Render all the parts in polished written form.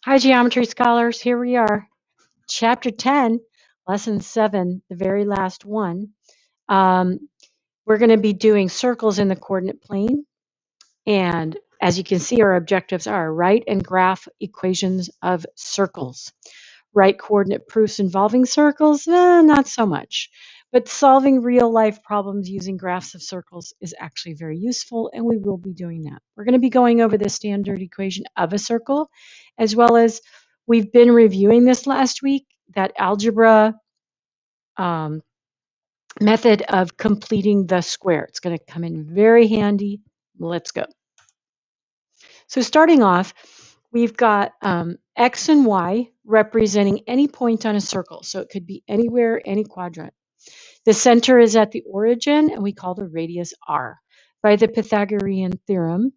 Hi, geometry scholars. Here we are. Chapter 10, Lesson 7, the very last one. We're going to be doing circles in the coordinate plane. And as you can see, our objectives are write and graph equations of circles. Write coordinate proofs involving circles, not so much. But solving real life problems using graphs of circles is actually very useful, and we will be doing that. We're going to be going over the standard equation of a circle, as well as we've been reviewing this last week, that algebra method of completing the square. It's going to come in very handy. Let's go. So starting off, we've got x and y representing any point on a circle. So it could be anywhere, any quadrant. The center is at the origin, and we call the radius r. By the Pythagorean theorem,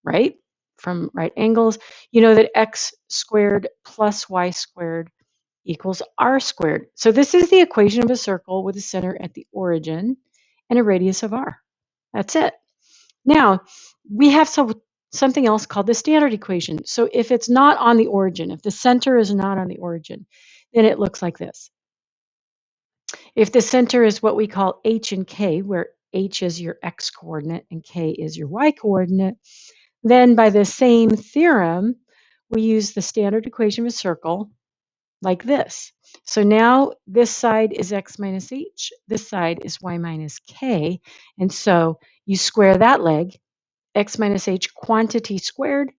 right, from right angles, you know that x squared plus y squared equals r squared. So this is the equation of a circle with a center at the origin and a radius of r. That's it. Now, we have something else called the standard equation. So if it's not on the origin, if the center is not on the origin, then it looks like this. If the center is what we call h and k, where h is your x coordinate and k is your y coordinate, then by the same theorem, we use the standard equation of a circle like this. So now this side is x minus h, this side is y minus k, and so you square that leg, x minus h quantity squared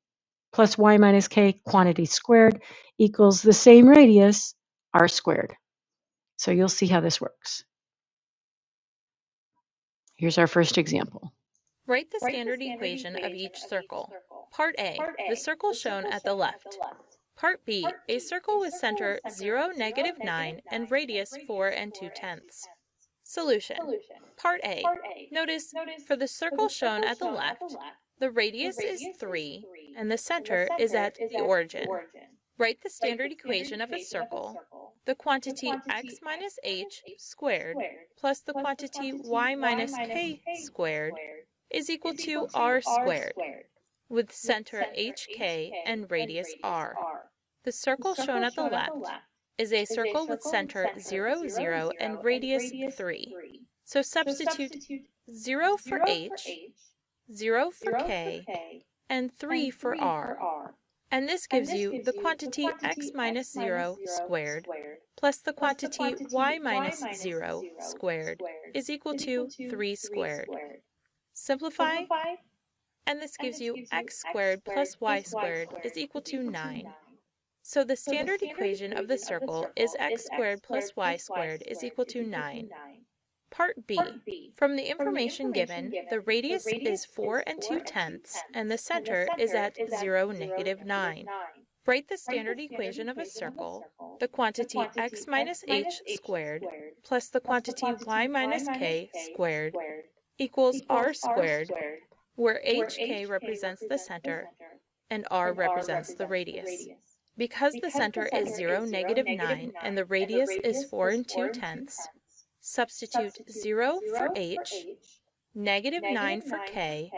plus y minus k quantity squared equals the same radius, r squared. So you'll see how this works. Here's our first example. Write the standard equation of each circle. Part A, the circle shown at the left. Part B, a circle with center 0, -9, and radius 4 and 2/10. Solution. Part A. Notice, for the circle shown at the left, the radius is 3, and the center is at the origin. Write the standard equation of a circle. The quantity x minus h squared plus the quantity y minus k squared is equal to r squared, with center hk and radius r. The circle shown at the left is a circle with center 0, 0 and radius 3. So substitute 0 for h, 0 for k, and 3 for r. And this gives you the quantity x minus 0 squared plus the quantity y minus 0 squared is equal to 3 squared. Simplify, and this gives you x squared plus y squared is equal to 9. So the standard equation of the circle is x squared plus y squared is equal to 9. Part B. From the information given, the radius is 4 and 2/10 and the center is at 0, -9. Write the standard equation of a circle. The quantity x minus h squared plus the quantity y minus k squared equals r squared, where hk represents the center and r represents the radius. Because the center is 0, -9 and the radius is 4 and 2/10, substitute 0 for h, -9 for k,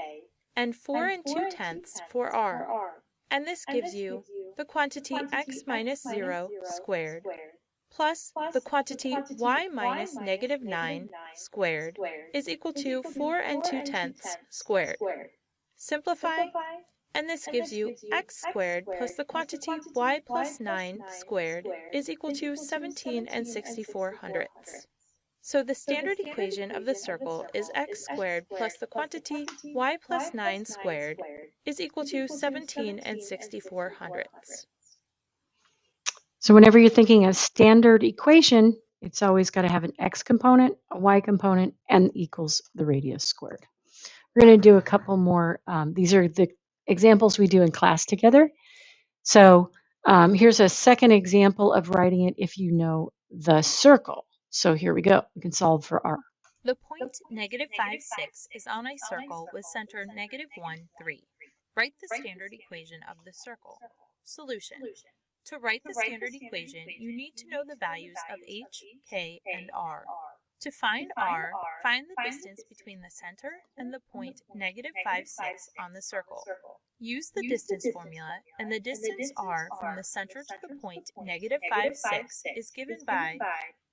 and 4 and 2/10 for r. And this gives you the quantity x minus 0 squared plus the quantity y minus -9 squared is equal to 4 and 2/10 squared. Simplify, and this gives you x squared plus the quantity y plus 9 squared is equal to 17 and 64/100ths. So the standard equation of the circle is x squared plus the quantity y plus 9 squared is equal to 17 and 64/100ths. So whenever you're thinking a standard equation, it's always got to have an x component, a y component, and equals the radius squared. We're going to do a couple more. These are the examples we do in class together. So here's a second example of writing it if you know the circle. So here we go. We can solve for r. The point -5, 6 is on a circle with center -1, 3. Write the standard equation of the circle. Solution. To write the standard equation, you need to know the values of h, k, and r. To find r, find the distance between the center and the point -5, 6 on the circle. Use the distance formula, and the distance r from the center to the point -5, 6 is given by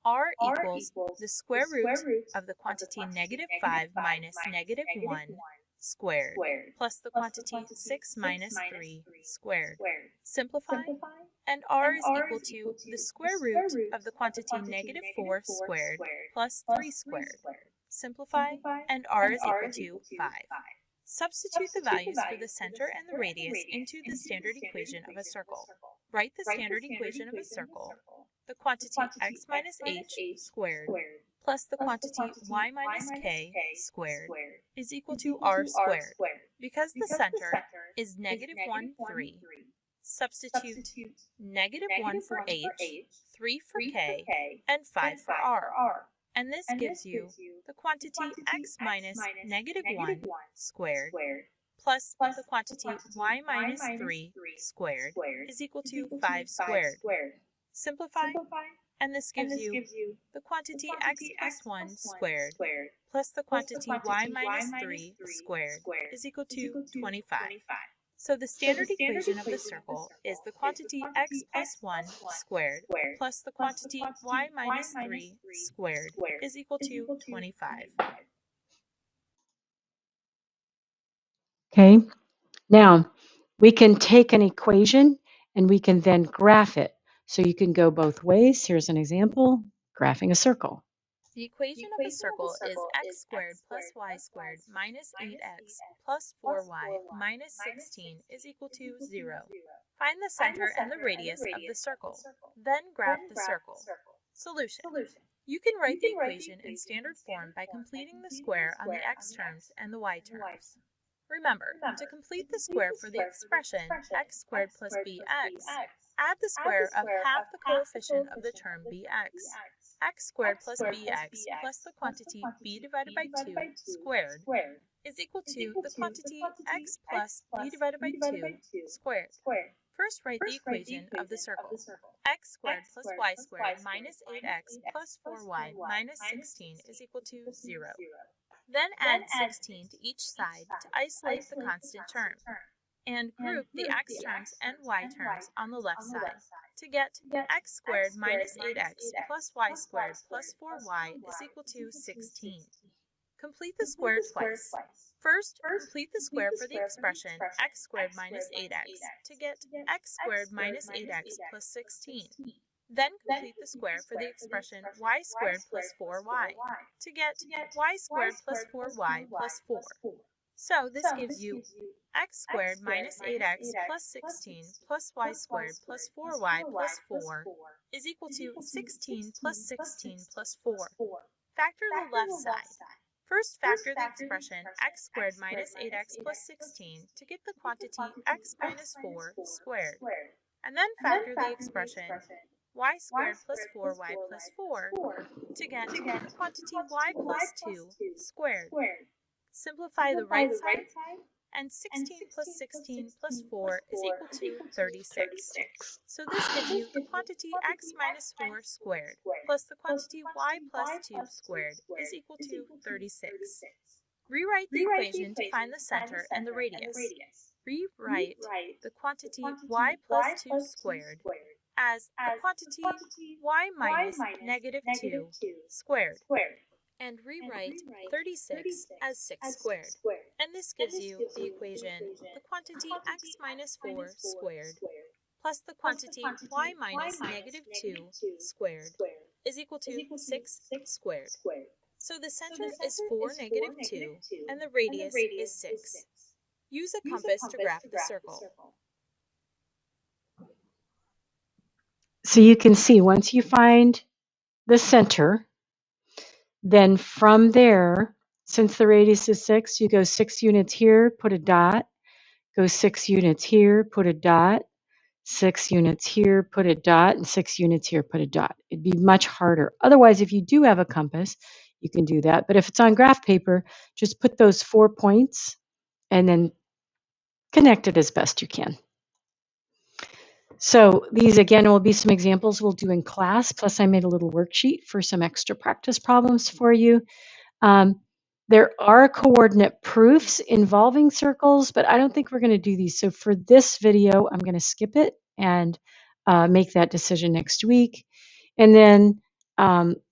r equals the square root of the quantity -5 minus -1 squared plus the quantity 6 minus 3 squared. Simplify, and r is equal to the square root of the quantity -4 squared plus 3 squared. Simplify, and r is equal to 5. Substitute the values for the center and the radius into the standard equation of a circle. Write the standard equation of a circle. The quantity x minus h squared plus the quantity y minus k squared is equal to r squared. Because the center is -1, 3, substitute -1 for h, 3 for k, and 5 for r. And this gives you the quantity x minus -1 squared plus the quantity y minus 3 squared is equal to 5 squared. Simplify, and this gives you the quantity x plus 1 squared plus the quantity y minus 3 squared is equal to 25. So the standard equation of the circle is the quantity x plus 1 squared plus the quantity y minus 3 squared is equal to 25. Okay, now we can take an equation and we can then graph it. So you can go both ways. Here's an example, graphing a circle. The equation of a circle is x squared plus y squared minus 8x plus 4y minus 16 is equal to 0. Find the center and the radius of the circle. Then graph the circle. Solution. You can write the equation in standard form by completing the square on the x terms and the y terms. Remember, to complete the square for the expression x squared plus bx, add the square of half the coefficient of the term bx. X squared plus bx plus the quantity b divided by 2 squared is equal to the quantity x plus b divided by 2 squared. First, write the equation of the circle. X squared plus y squared minus 8x plus 4y minus 16 is equal to 0. Then add 16 to each side to isolate the constant term, and group the x terms and y terms on the left side to get x squared minus 8x plus y squared plus 4y is equal to 16. Complete the square twice. First, complete the square for the expression x squared minus 8x to get x squared minus 8x plus 16. Then complete the square for the expression y squared plus 4y to get y squared plus 4y plus 4. So this gives you x squared minus 8x plus 16 plus y squared plus 4y plus 4 is equal to 16 plus 16 plus 4. Factor the left side. First, factor the expression x squared minus 8x plus 16 to get the quantity x minus 4 squared. And then factor the expression y squared plus 4y plus 4 to get the quantity y plus 2 squared. Simplify the right side, and 16 plus 16 plus 4 is equal to 36. So this gives you the quantity x minus 4 squared plus the quantity y plus 2 squared is equal to 36. Rewrite the equation to find the center and the radius. Rewrite the quantity y plus 2 squared as the quantity y minus -2 squared, and rewrite 36 as 6 squared. And this gives you the equation, the quantity x minus 4 squared plus the quantity y minus -2 squared is equal to 6 squared. So the center is 4, -2, and the radius is 6. Use a compass to graph the circle. So you can see once you find the center, then from there, since the radius is 6, you go 6 units here, put a dot, go 6 units here, put a dot, 6 units here, put a dot, and 6 units here, put a dot. It'd be much harder. Otherwise, if you do have a compass, you can do that. But if it's on graph paper, just put those 4 points and then connect it as best you can. So these, again, will be some examples we'll do in class, plus I made a little worksheet for some extra practice problems for you. There are coordinate proofs involving circles, but I don't think we're going to do these. So for this video, I'm going to skip it and make that decision next week. And then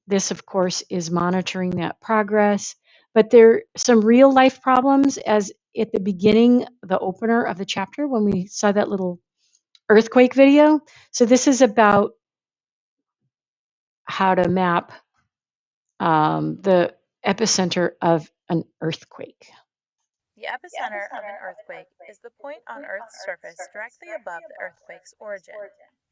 this, of course, is monitoring that progress. But there are some real life problems, as at the beginning, the opener of the chapter, when we saw that little earthquake video. So this is about how to map the epicenter of an earthquake. The epicenter of an earthquake is the point on Earth's surface directly above the earthquake's origin.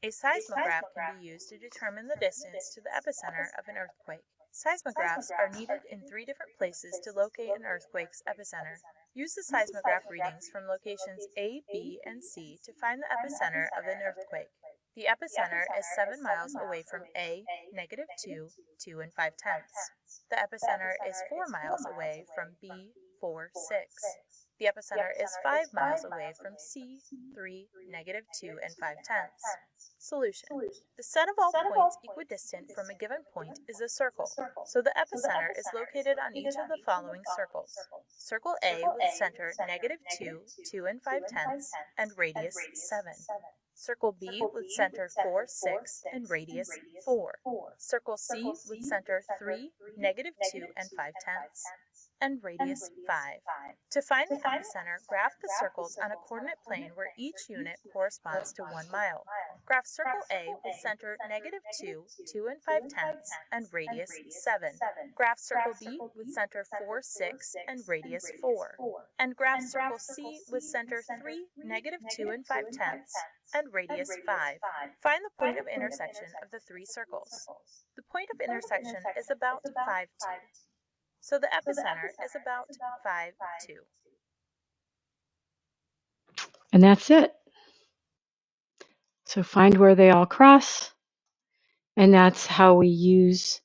A seismograph can be used to determine the distance to the epicenter of an earthquake. Seismographs are needed in 3 different places to locate an earthquake's epicenter. Use the seismograph readings from locations A, B, and C to find the epicenter of an earthquake. The epicenter is 7 miles away from A, -2, 2 and 5/10. The epicenter is 4 miles away from B, 4, 6. The epicenter is 5 miles away from C, 3, -2 and 5/10. Solution. The set of all points equidistant from a given point is a circle, so the epicenter is located on each of the following circles. Circle A with center -2, 2 and 5/10, and radius 7. Circle B with center 4, 6, and radius 4. Circle C with center 3, -2 and 5/10, and radius 5. To find the epicenter, graph the circles on a coordinate plane where each unit corresponds to 1 mile. Graph circle A with center -2, 2 and 5/10, and radius 7. Graph circle B with center 4, 6, and radius 4. And graph circle C with center 3, -2 and 5/10, and radius 5. Find the point of intersection of the 3 circles. The point of intersection is about 5, 2. So the epicenter is about 5, 2. And that's it. So find where they all cross. And that's how we use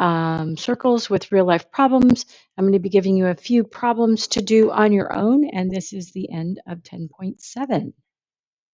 circles with real life problems. I'm going to be giving you a few problems to do on your own. And this is the end of 10.7.